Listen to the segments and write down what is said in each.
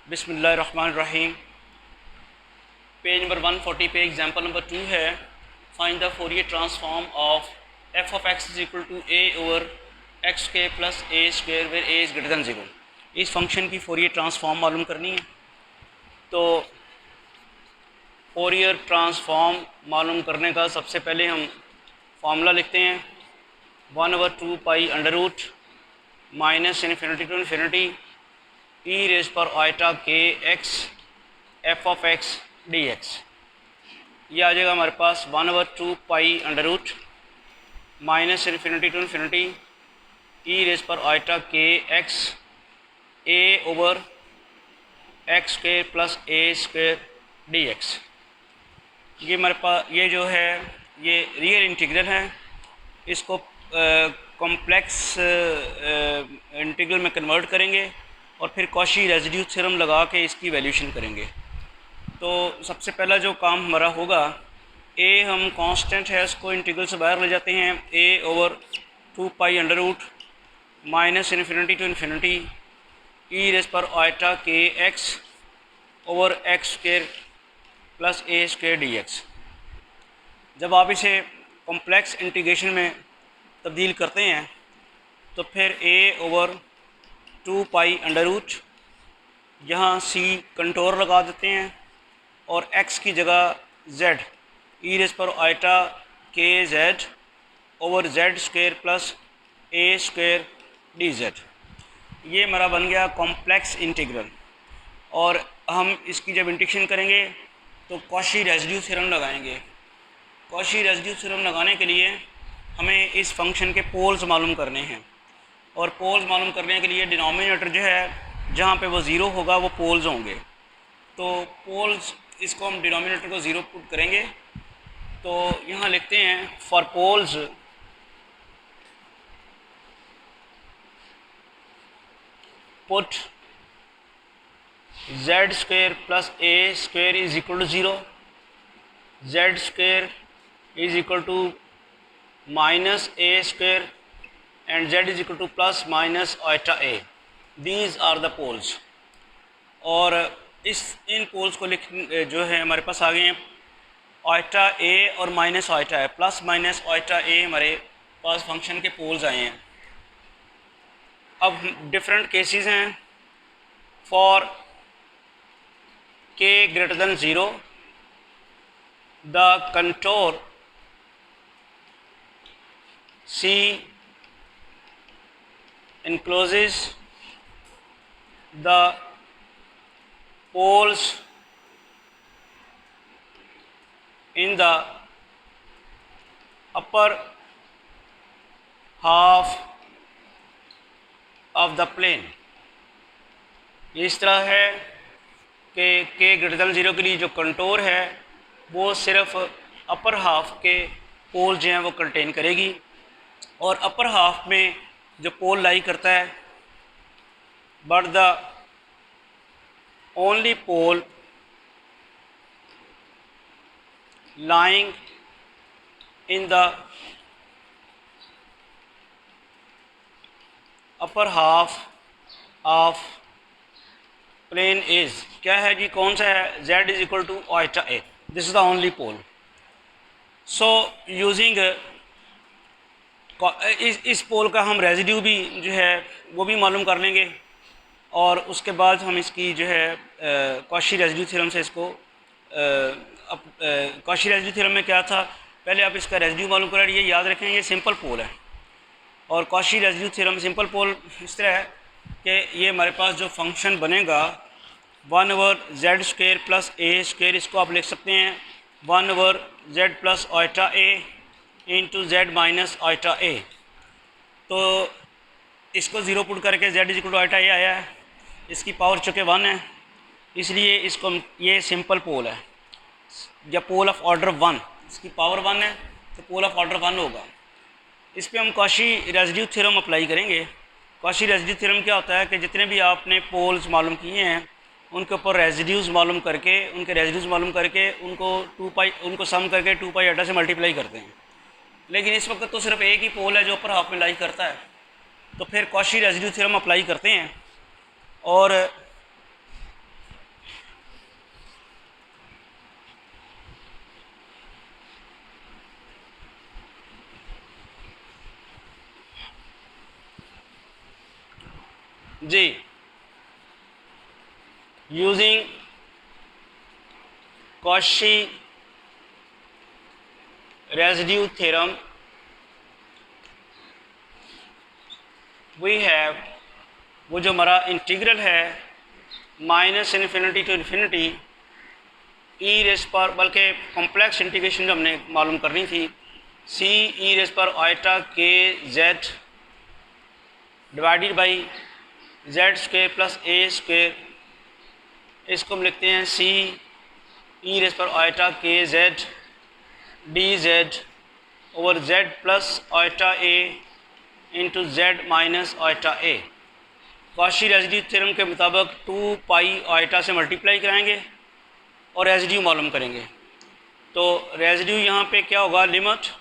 बिस्मिल्लाहिर्रहमानिर्रहीम। Page number 140 पे example number 2 है। Find the Fourier transform of F of X is equal to A over x square plus A square where A is greater than zero. इस function की Fourier transform मालूम करनी है। तो Fourier transform मालूम करने का सबसे पहले हम फार्मूला लिखते हैं 1/2 pi under root minus infinity to infinity E raise पर आइटा के X F of X D X. ये आ जाएगा हमारे पास 1/2 pi under root minus infinity to infinity E raise पर आइटा के X A over x square plus A square D X. ये हमारे पास ये जो है ये रियल इंटीग्रल है। इसको कॉम्प्लेक्स इंटीग्रल में कन्वर्ट करेंगे और फिर कॉशी रेजिड्यू थ्योरम लगा के इसकी वैल्यूशन करेंगे। तो सबसे पहला जो काम हमारा होगा, ए हम कांस्टेंट है उसको इंटीग्रल से बाहर ले जाते हैं। A over 2 pi under root minus infinity to infinity E raise पर आइटा के x over x square plus ए स्क्वायर डी एक्स। जब आप इसे कॉम्प्लेक्स इंटीग्रेशन में तब्दील करते हैं तो फिर ए ओवर 2 पाई अंडर रूट, यहाँ सी कंटोर लगा देते हैं और x की जगह z ई रेज़ पर आइटा के z over z square plus ए स्क्वायर डी जेड। ये हमारा बन गया कॉम्प्लेक्स इंटीग्रल। और हम इसकी जब इंटीग्रेशन करेंगे तो कॉशी रेजिड्यू थ्योरम लगाएंगे। कॉशी रेजिड्यू थ्योरम लगाने के लिए हमें इस फंक्शन के पोल्स मालूम करने हैं और पोल्स मालूम करने के लिए डिनोमिनेटर जो है जहाँ पे वो ज़ीरो होगा वो पोल्स होंगे। तो पोल्स इसको हम डिनोमिनेटर को ज़ीरो पुट करेंगे। तो यहाँ लिखते हैं for poles put Z square plus A square is equal to zero, Z square is equal to minus A square and Z is equal to plus minus iota A. These are the poles. और इन poles को लिख जो है हमारे पास आ गए हैं iota A और माइनस आइटा है, प्लस माइनस आइटा ए हमारे पास फंक्शन के पोल्स आए हैं। अब डिफरेंट केसेस हैं। For K greater than zero the contour C encloses the poles in the upper half of the plane। इस तरह है कि के ग्रेटर देन ज़ीरो के लिए जो कंटोर है वो सिर्फ अपर हाफ के पोल जो हैं वो कंटेन करेगी और अपर हाफ में जो पोल लाई करता है but the only pole lying in the upper half of plane is क्या है जी, कौन सा है, z is equal to iota A. This is the only pole. So using इस पोल का हम रेजिड्यू भी जो है वो भी मालूम कर लेंगे और उसके बाद हम इसकी जो है कॉशी रेजिड्यू थ्योरम से इसको कॉशी रेजिड्यू थ्योरम में क्या था, पहले आप इसका रेजिड्यू मालूम करें। ये याद रखें ये सिंपल पोल है और कॉशी रेजिड्यू थ्योरम सिंपल पोल इस तरह है कि ये हमारे पास जो फंक्शन बनेगा 1/z स्क्वायर प्लस ए स्क्वायर, इसको आप लिख सकते हैं 1/z plus iota a into z minus iota a. तो इसको ज़ीरो पुट करके z is equal to iota a आया है, इसकी पावर चूँकि 1 है इसलिए इसको ये सिंपल पोल है या पोल ऑफ ऑर्डर 1, इसकी पावर 1 है तो पोल ऑफ ऑर्डर 1 होगा। इस पर हम कॉशी रेजिड्यू थ्योरम अप्लाई करेंगे। कॉशी रेजिड्यू थ्योरम क्या होता है कि जितने भी आपने पोल्स मालूम किए हैं उनके ऊपर रेजिड्यूज़ मालूम करके उनको 2 पाई उनको सम करके 2 पाई आइटा से मल्टीप्लाई करते हैं। लेकिन इस वक्त तो सिर्फ एक ही पोल है जो अपर हाफ में लाई करता है, तो फिर कॉशी रेजिड्यू थ्योरम अप्लाई करते हैं और G using Cauchy residue theorem we have, वो जो हमारा इंटीग्रल है minus infinity to infinity E raise पर, बल्कि कॉम्प्लेक्स इंटीग्रेशन जो हमने मालूम करनी थी, सी ई रेस पर आइटा के z divided by z square plus A square, इसको हम लिखते हैं सी ई रेस पर आइटा के z d z over z plus iota a into z minus iota a. Cauchy residue theorem के मुताबिक 2 पाई आइटा से मल्टीप्लाई कराएंगे और रेजिड्यू मालूम करेंगे। तो रेजिड्यू यहाँ पे क्या होगा, limit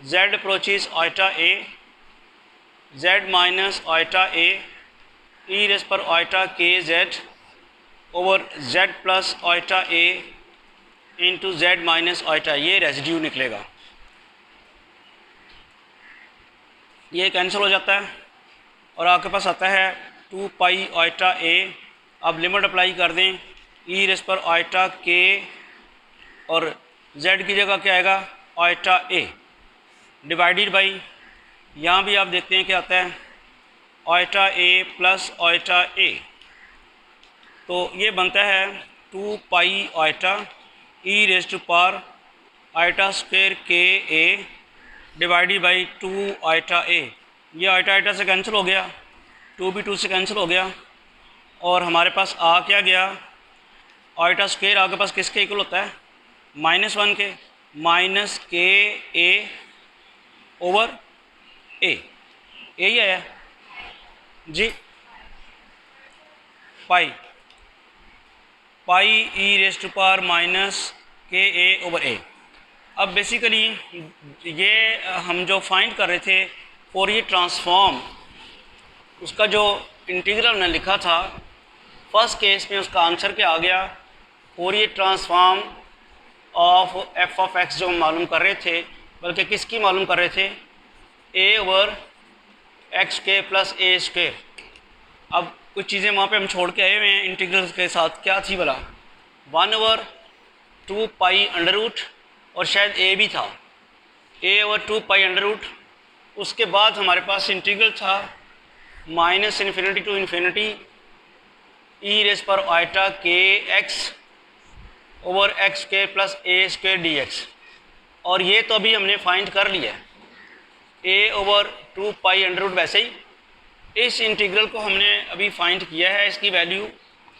z approaches iota a z minus iota a e raise पर आइटा के z over z plus iota a into z minus iota, ये रेजिड्यू निकलेगा। ये कैंसिल हो जाता है और आपके पास आता है 2 पाई आइटा ए। अब लिमिट अप्लाई कर दें, ई रेस पर आइटा के और z की जगह क्या आएगा आइटा ए डिवाइडेड बाई, यहाँ भी आप देखते हैं क्या आता है iota a plus iota a. तो ये बनता है 2 pi iota e raise to power iota square के a divided by 2 iota a. ये आइटा आइटा से कैंसिल हो गया, 2 भी 2 से कैंसिल हो गया और हमारे पास आ क्या गया, आइटा स्क्वेयर आपके पास किसके इक्वल होता है -1 के, माइनस के ए ओवर ए, यही आया जी, पाई ई रेस टू पावर माइनस के ए ओवर ए। अब बेसिकली ये हम जो फाइंड कर रहे थे फोरियर ट्रांसफॉर्म, उसका जो इंटीग्रल हमने लिखा था फर्स्ट केस में, उसका आंसर क्या आ गया, Fourier transform of F of x जो हम मालूम कर रहे थे, बल्कि किसकी मालूम कर रहे थे, ए ओवर एक्स के प्लस ए स्क्वेयर। अब कुछ चीज़ें वहाँ पे हम छोड़ के आए हुए हैं इंटीग्रल के साथ, क्या थी भला, 1/2 पाई अंडर रूट और शायद ए भी था, a/2 पाई अंडर रूट। उसके बाद हमारे पास इंटीग्रल था minus infinity to infinity E raise पर आइटा के एक्स ओवर एक्स के प्लस ए स्क्वेयर डी एक्स, और ये तो अभी हमने फाइंड कर लिया a/2 पाई अंडर रूट। वैसे ही इस इंटीग्रल को हमने अभी फाइंड किया है, इसकी वैल्यू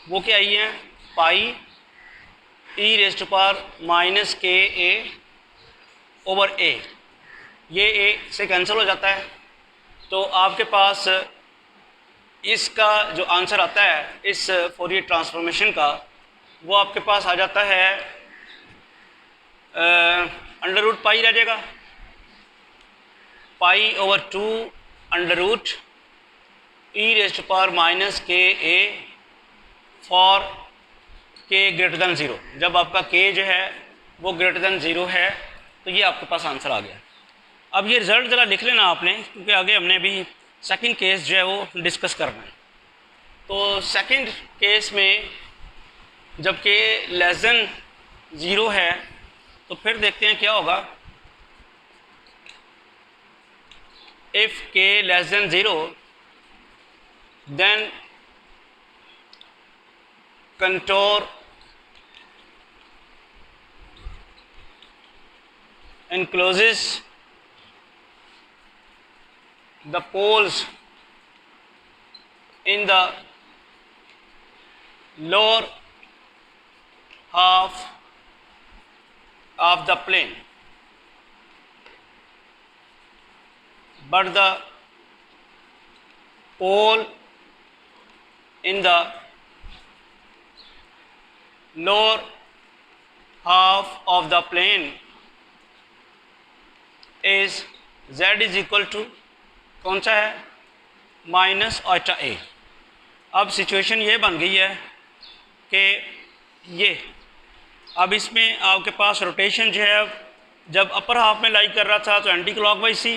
वो क्या आई है, पाई ई रेस टू पावर माइनस के ए ओवर ए, ये ए से कैंसिल हो जाता है। तो आपके पास इसका जो आंसर आता है इस फोरियर ट्रांसफॉर्मेशन का, वो आपके पास आ जाता है अंडर रूट पाई रह जाएगा, pi over 2 under root E raise to power minus के A for K greater than 0। जब आपका के जो है वो ग्रेटर दैन 0 है तो ये आपके पास आंसर आ गया। अब ये रिज़ल्ट ज़रा लिख लेना आपने, क्योंकि आगे हमने अभी सेकंड केस जो है वो डिस्कस करना है। तो सेकंड केस में जब के लेस दैन 0 है तो फिर देखते हैं क्या होगा। इफ़ के less than 0 then contour encloses the poles in the lower half of the plane, but the pole in the lower half of the plane is z is equal to कौन सा है, माइनस आइटा ए। अब situation ये बन गई है कि ये अब इसमें आपके पास रोटेशन जो है, जब अपर हाफ में लाई कर रहा था तो एंटी क्लॉकवाइज थी,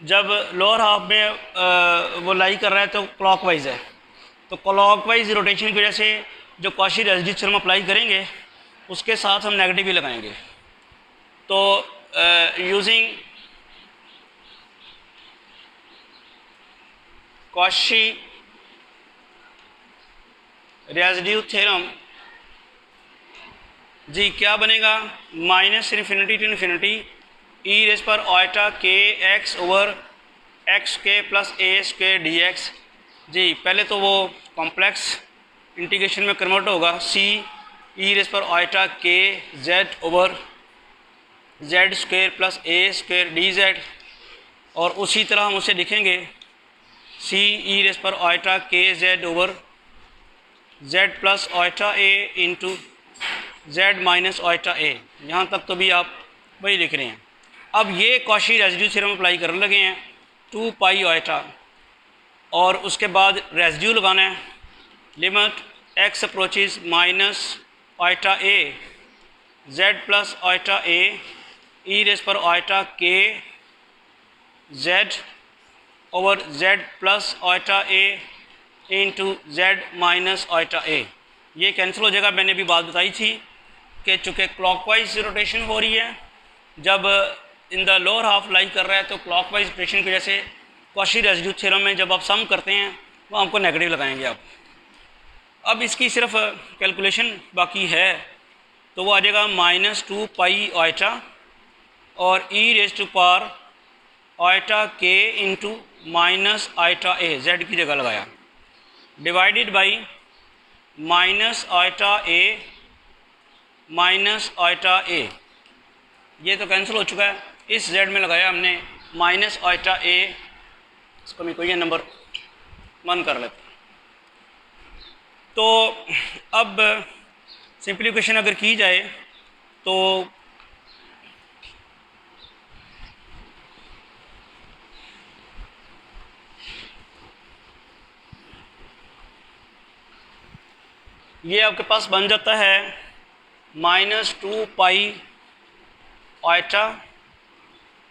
जब लोअर हाफ में वो लाई कर रहा है तो क्लॉकवाइज है, तो क्लॉकवाइज रोटेशन की वजह से जो कॉशी रेसिड्यू थ्योरम अप्लाई करेंगे उसके साथ हम नेगेटिव भी लगाएंगे। तो using Cauchy residue theorem G क्या बनेगा, minus infinity to infinity E raise पर आयटा के एक्स ओवर एक्स के प्लस ए स्क्वायर डी एक्स। जी पहले तो वो कॉम्प्लेक्स इंटीग्रेशन में कन्वर्ट होगा, सी ई रेज पर आयटा के z over z square plus ए स्क्वायर डी जेड, और उसी तरह हम उसे लिखेंगे सी ई रेज पर आयटा के z over z plus iota a into z minus iota ए। यहाँ तक तो भी आप वही लिख रहे हैं। अब ये कॉशी रेसिड्यू थ्योरम अप्लाई करने लगे हैं 2 पाई आयटा, और उसके बाद रेसिड्यू लगाना है, limit x approaches minus iota a z plus iota a e raise पर आयटा के z over z plus iota a into z minus iota a. ये कैंसिल हो जाएगा। मैंने अभी बात बताई थी कि चूँकि क्लॉकवाइज रोटेशन हो रही है, जब इन द लोअर हाफ लाई कर रहा है तो क्लॉकवाइज रोटेशन की वजह से कॉशी रेसिड्यू थ्योरम में जब आप सम करते हैं वो हमको नेगेटिव लगाएंगे आप। अब इसकी सिर्फ कैलकुलेशन बाकी है, तो वो आ जाएगा -2 पाई आयटा और e raise to power iota के into minus iota a, z की जगह लगाया, divided by minus iota a minus iota a. ये तो कैंसिल हो चुका है, इस जेड में लगाया हमने माइनस आयटा ए, इसको मैं कोई नंबर 1 कर लेते। तो अब सिंप्लीफिकेशन अगर की जाए तो ये आपके पास बन जाता है -2 pi eta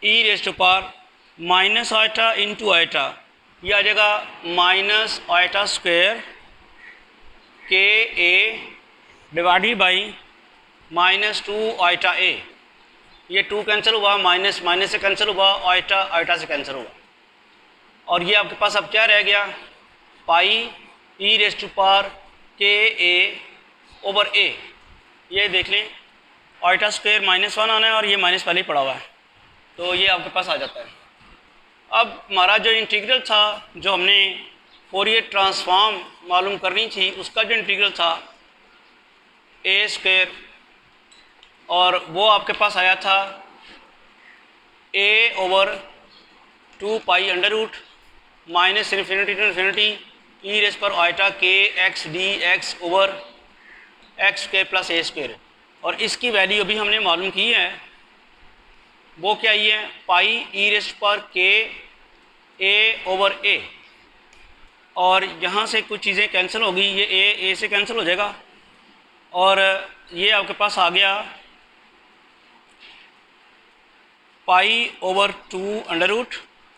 e raise to power minus eta into eta, ये आ जाएगा minus eta square k a divided by -2 eta a. ये 2 कैंसिल हुआ, माइनस माइनस से कैंसिल हुआ, आयटा आयटा से कैंसिल हुआ, और ये आपके पास अब क्या रह गया, pi e raise to power k a over ए। ये देख लें आयटा स्क्वायर -1 आना है और ये माइनस पहले ही पड़ा हुआ है, तो ये आपके पास आ जाता है। अब हमारा जो इंटीग्रल था, जो हमने फोरियर ट्रांसफॉर्म मालूम करनी थी, उसका जो इंटीग्रल था ए स्क्वायर, और वो आपके पास आया था a over 2 pi under root minus infinity to infinity E raise पर आयटा के x D x over x square plus ए स्क्वायर, और इसकी वैल्यू अभी हमने मालूम की है, वो क्या ही है, पाई ई रेज पर के ए ओवर ए, और यहाँ से कुछ चीज़ें कैंसिल होगी, ये ए से कैंसिल हो जाएगा, और ये आपके पास आ गया पाई over 2 under root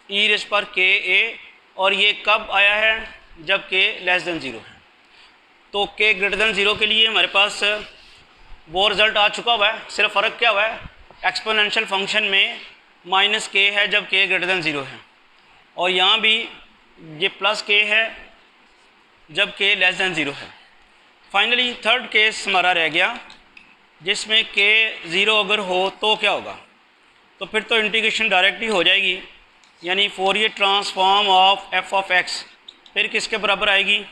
e raise पर के ए, और ये कब आया है, जब के लेस देन 0 है। तो के ग्रेटर देन 0 के लिए हमारे पास वो रिज़ल्ट आ चुका हुआ है, सिर्फ फ़र्क क्या हुआ है, एक्सपोनेंशियल फंक्शन में माइनस के है जब के ग्रेटर देन 0 है, और यहाँ भी ये प्लस के है जब के लेस देन 0 है। फाइनली थर्ड केस हमारा रह गया, जिसमें के 0 अगर हो तो क्या होगा, तो फिर तो इंटीग्रेशन डायरेक्ट ही हो जाएगी, यानी Fourier transform of F of X फिर किसके बराबर आएगी,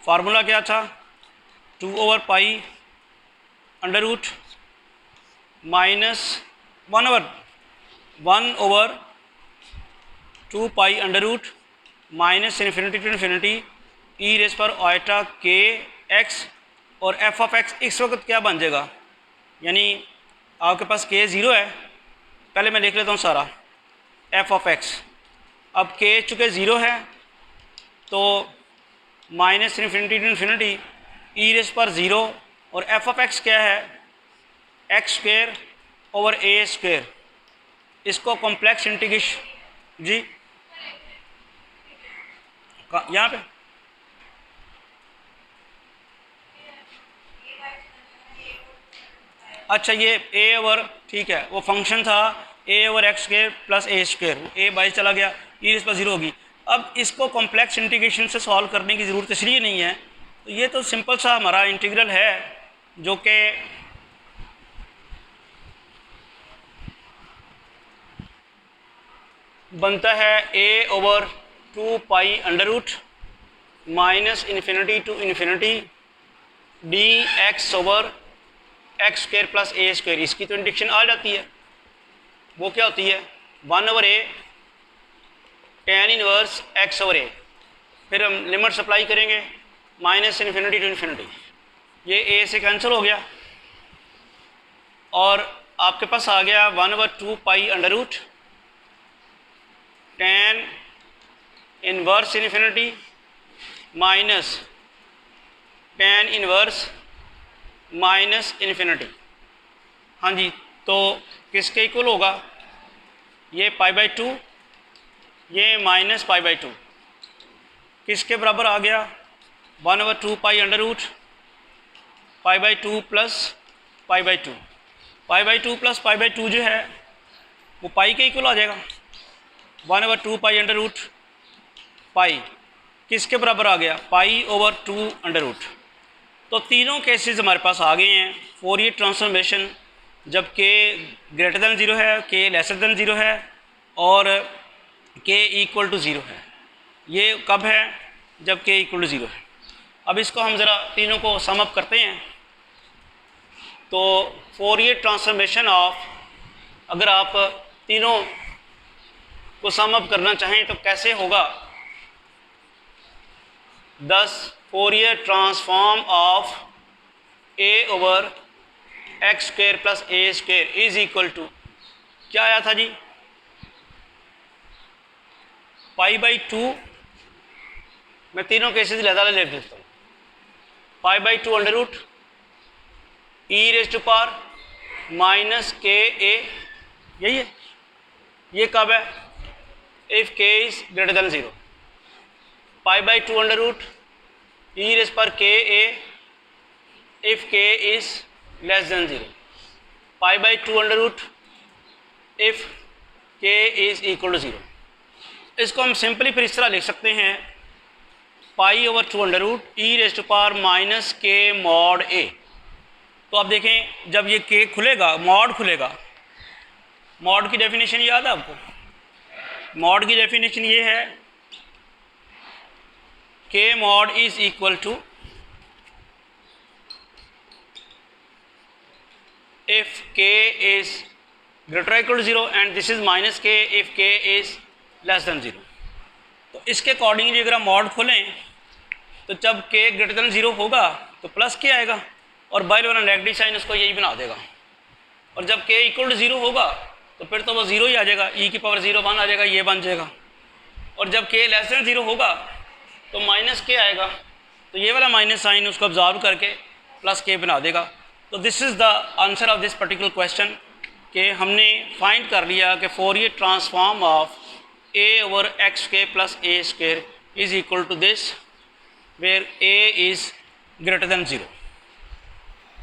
फार्मूला क्या था, 2 over pi under root -1 over 2 pi under root minus infinity to infinity E raise पर आयटा के एक्स, और एफ ऑफ एक्स इस वक्त क्या बन जाएगा, यानी आपके पास के 0 है, पहले मैं लिख लेता हूँ सारा एफ ऑफ एक्स। अब के चूँकि 0 है तो minus infinity to infinity E raise पर 0, और एफ ऑफ एक्स क्या है, x square over a square. इसको कॉम्प्लेक्स इंटीग्रेशन जी यहाँ पे अच्छा ये a ओवर, ठीक है, वो फंक्शन था a over x square plus a square, a by चला गया, ई रेज़ पर ज़ीरो होगी। अब इसको कॉम्प्लेक्स इंटीग्रेशन से सॉल्व करने की ज़रूरत इसलिए नहीं है, तो ये तो सिंपल सा हमारा इंटीग्रल है जो कि बनता है a over 2 pi under root minus infinity to infinity d x over x square plus a square. इसकी तो इंडिक्शन आ जाती है, वो क्या होती है 1 ओवर ए tan इनवर्स एक्स ओवर ए, फिर हम लिमिट सप्लाई करेंगे माइनस इन्फिनिटी टू इन्फिनिटी, ये ए से कैंसिल हो गया और आपके पास आ गया 1 over 2 pi under root tan inverse infinity minus tan inverse minus infinity. हाँ जी, तो किसके इक्वल होगा, ये पाई बाई 2, ये माइनस पाई बाई 2, किसके बराबर आ गया 1 over 2 pi under root pi by 2 plus pi by 2, pi by 2 plus pi by 2 जो है वो पाई के इक्वल आ जाएगा। 1 over 2 pi under root pi किसके बराबर आ गया, पाई ओवर 2 अंडर रूट। तो तीनों केसेस हमारे पास आ गए हैं। फोरियर ट्रांसफॉर्मेशन जब के ग्रेटर दैन ज़ीरो है, के लेसर दैन ज़ीरो है और के इक्वल टू ज़ीरो है। ये कब है, जब के इक्वल टू ज़ीरो है। अब इसको हम ज़रा तीनों को सम अप करते हैं। तो फोरियर ट्रांसफॉर्मेशन ऑफ, अगर आप तीनों को सम अप करना चाहें तो कैसे होगा, 10 Fourier transform of a over x square plus a square is equal to क्या आया था जी, पाई बाई 2, मैं तीनों केसेस लहदा लिख देता हूँ, pi by 2 under root e raise to power minus के ए, यही है। ये कब है, if k is greater than 0, pi by 2 under root e raise पर k a if k is less than 0, pi by 2 under root if k is equal to 0। इसको हम simply फिर इस तरह लिख सकते हैं, pi over 2 under root e raise to power minus k mod a. तो आप देखें जब ये के खुलेगा, मॉड खुलेगा, मॉड की डेफिनेशन याद है आपको, मॉड की डेफिनेशन ये है k mod is equal to if k is greater equal to 0 and this is minus k if k is less than 0। तो इसके अकॉर्डिंगली अगर हम मॉड खोलें तो जब के ग्रेटर देन 0 होगा तो प्लस के आएगा और बाहर वाला नेगेटिव साइन उसको यही बना देगा, और जब के इक्वल टू 0 होगा तो फिर तो वो 0 ही आ जाएगा, ई की पावर 0 1 आ जाएगा, ये बन जाएगा। और जब के लेस देन 0 होगा तो माइनस के आएगा, तो ये वाला माइनस साइन उसको ऑब्जॉर्व करके प्लस के बना देगा। तो this is the answer of this particular question कि हमने फाइंड कर लिया कि Fourier transform of a over x के plus a square is equal to this where a is greater than 0।